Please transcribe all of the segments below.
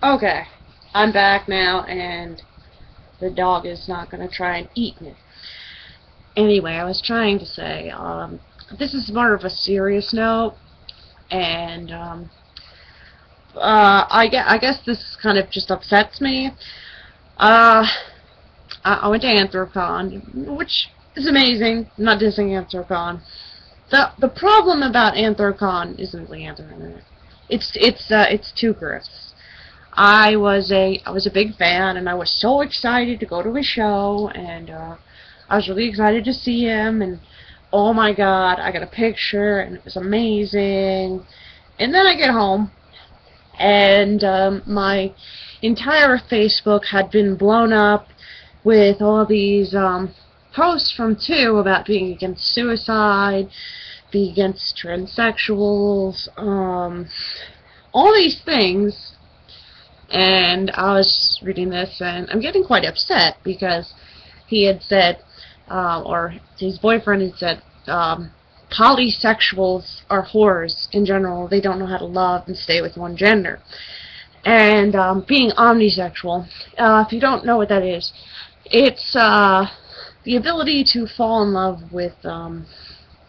Okay, I'm back now, and the dog is not going to try and eat me. Anyway, I was trying to say, this is more of a serious note, and I guess this kind of just upsets me. I went to Anthrocon, which is amazing. I'm not dissing Anthrocon. The problem about Anthrocon isn't the Anthrocon. It's Two Grifs. I was a big fan, and I was so excited to go to his show, and I was really excited to see him, and oh my god, I got a picture, and it was amazing. And then I get home, and my entire Facebook had been blown up with all these posts from Two about being against suicide, being against transsexuals, all these things. And I was reading this, and I'm getting quite upset because he had said, or his boyfriend had said, polysexuals are whores in general. They don't know how to love and stay with one gender. And being omnisexual, if you don't know what that is, it's the ability to fall in love with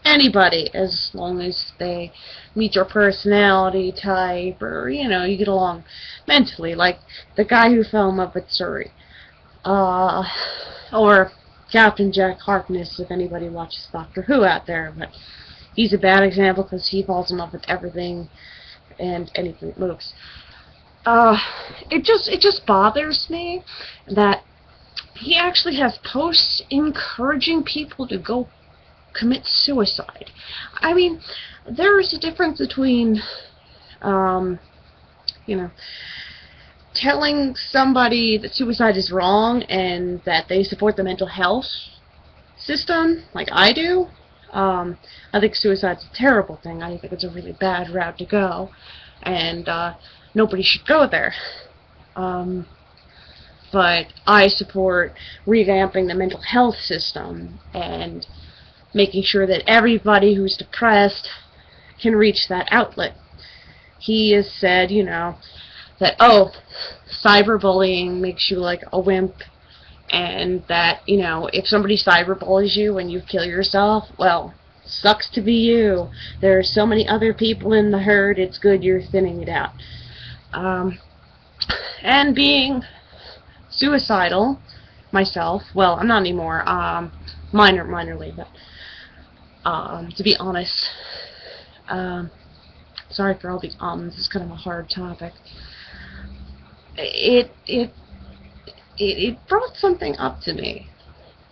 anybody as long as they meet your personality type, or you get along mentally, like the guy who fell in love with Suri, or Captain Jack Harkness, if anybody watches Doctor Who out there. But he's a bad example because he falls in love with everything and anything that moves. It just bothers me that he actually has posts encouraging people to go commit suicide. I mean, there is a difference between, telling somebody that suicide is wrong and that they support the mental health system, like I do. I think suicide's a terrible thing. I think it's a really bad route to go, and nobody should go there. But I support revamping the mental health system and making sure that everybody who's depressed can reach that outlet. He has said, that, cyberbullying makes you like a wimp, and that, if somebody cyberbullies you and you kill yourself, well, sucks to be you. There are so many other people in the herd, it's good you're thinning it out. And being suicidal myself, well, I'm not anymore, minorly, but to be honest, sorry for all these ums, it's kind of a hard topic. It brought something up to me,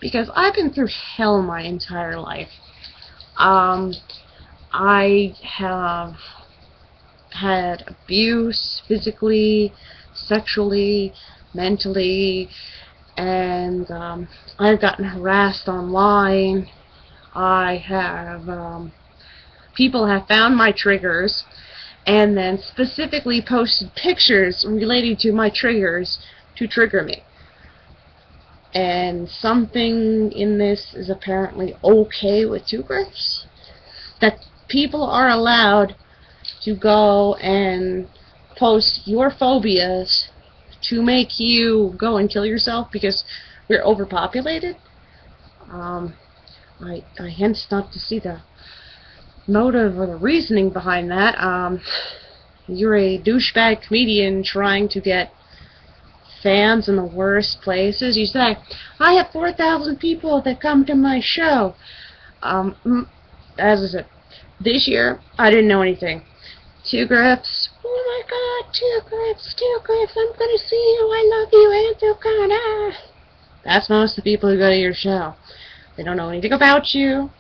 because I've been through hell my entire life. I have had abuse physically, sexually, mentally, and I've gotten harassed online. I have people have found my triggers and then specifically posted pictures relating to my triggers to trigger me. And something in this is apparently okay with Two Grifs, that people are allowed to go and post your phobias to make you go and kill yourself because we're overpopulated. I hence not to see the motive or the reasoning behind that. You're a douchebag comedian trying to get fans in the worst places. You say, I have 4,000 people that come to my show. As I said, this year, I didn't know anything. Two Grifs. Oh my god, Two Grifs, I'm gonna see you, I love you, Anthrocon. That's most of the people who go to your show. They don't know anything about you.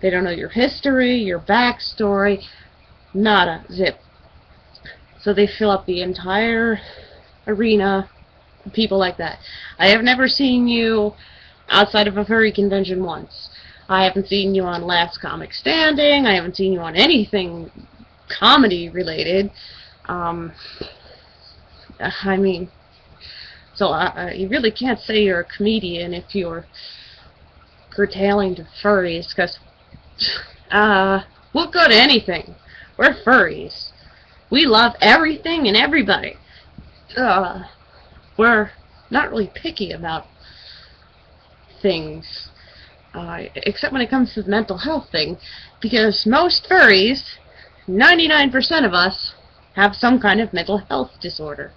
They don't know your history, your backstory. Nada. Zip. So they fill up the entire arena with people like that. I have never seen you outside of a furry convention once. I haven't seen you on Last Comic Standing. I haven't seen you on anything comedy related. I mean, so you really can't say you're a comedian if you're curtailing to furries, because we'll go to anything. We're furries. We love everything and everybody. we're not really picky about things, except when it comes to the mental health thing, because most furries, 99% of us, have some kind of mental health disorder,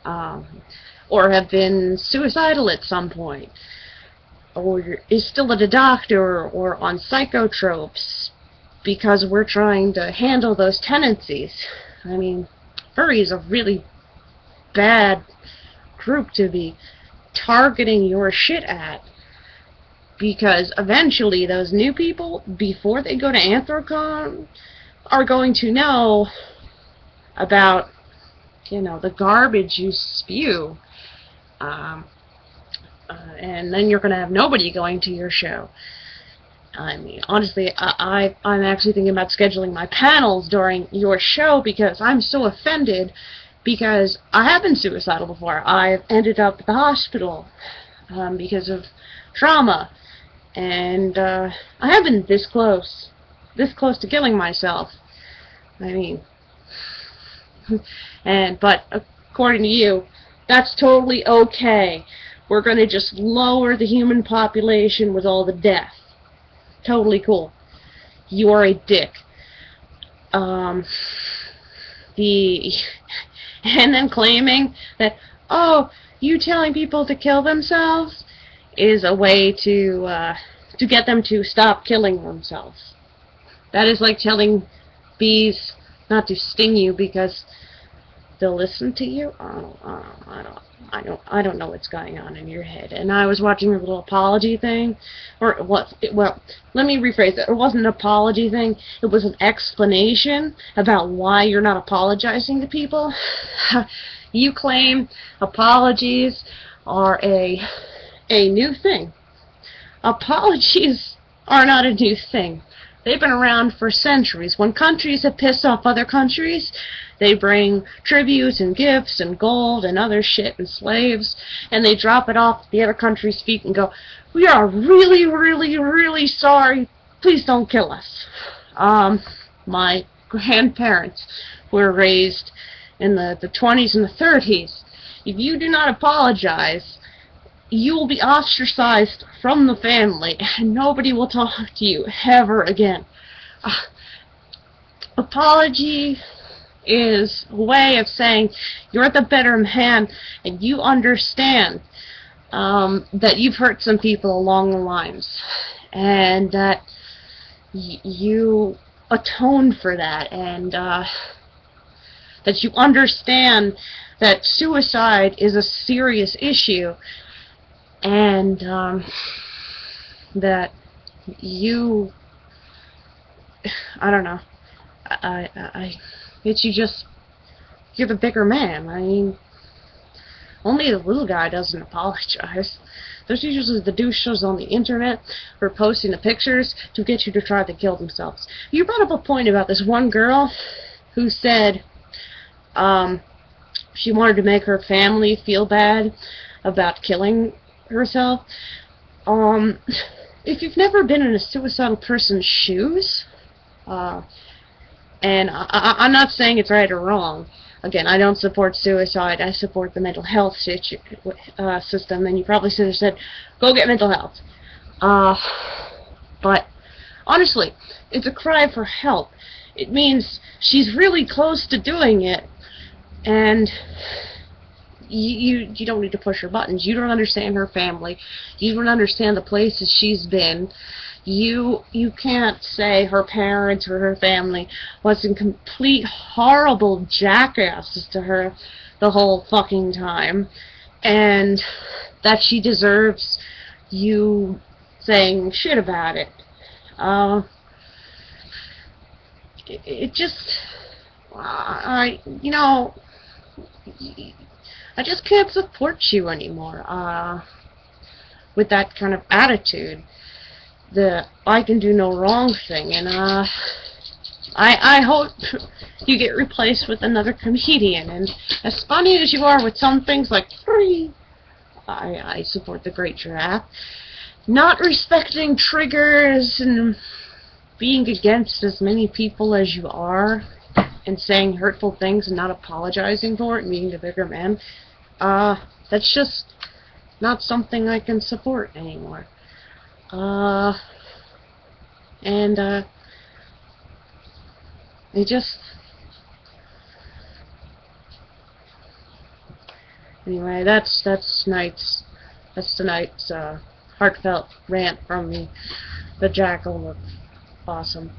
or have been suicidal at some point, or is still at a doctor or on psychotropes, because we're trying to handle those tendencies. I mean, furry is a really bad group to be targeting your shit at, because eventually those new people, before they go to Anthrocon, are going to know about, the garbage you spew, and then you're going to have nobody going to your show. I mean, honestly, I'm actually thinking about scheduling my panels during your show, because I'm so offended, because I have been suicidal before. I've ended up at the hospital because of trauma, and I have been this close to killing myself. I mean, but according to you, that's totally okay. We're going to just lower the human population with all the death. Totally cool. You're a dick. And then claiming that, oh, you telling people to kill themselves is a way to get them to stop killing themselves. That is like telling bees not to sting you because they'll listen to you. I don't know what's going on in your head. And I was watching a little apology thing, or what? Well, let me rephrase it. It wasn't an apology thing. It was an explanation about why you're not apologizing to people. You claim apologies are a new thing. Apologies are not a new thing. They've been around for centuries. When countries have pissed off other countries, they bring tributes and gifts and gold and other shit and slaves, and they drop it off the other country's feet and go, we are really, really, really sorry. Please don't kill us. My grandparents were raised in the 20s and the 30s. If you do not apologize, you will be ostracized from the family, and nobody will talk to you ever again. Apology is a way of saying you're the better man, and you understand that you've hurt some people along the lines, and that you atone for that, and that you understand that suicide is a serious issue, and that you, I don't know, you're the bigger man. I mean, only the little guy doesn't apologize. Those usually the douches on the internet who are posting the pictures to get you to try to kill themselves. You brought up a point about this one girl who said she wanted to make her family feel bad about killing herself. If you've never been in a suicidal person's shoes, and I'm not saying it's right or wrong. Again, I don't support suicide. I support the mental health system, and you probably should have said, go get mental health. But honestly, it's a cry for help. It means she's really close to doing it, and you don't need to push her buttons. You don't understand her family. You don't understand the places she's been. You can't say her parents or her family wasn't complete horrible jackasses to her the whole fucking time, and that she deserves you saying shit about it. It just, I just can't support you anymore with that kind of attitude. The I can do no wrong thing, and I hope you get replaced with another comedian. And as funny as you are with some things like free, I support the Great Giraffe. Not respecting triggers and being against as many people as you are, and saying hurtful things and not apologizing for it and being the bigger man, that's just not something I can support anymore. And it just... Anyway, that's tonight's heartfelt rant from me, the Jackal of Awesome.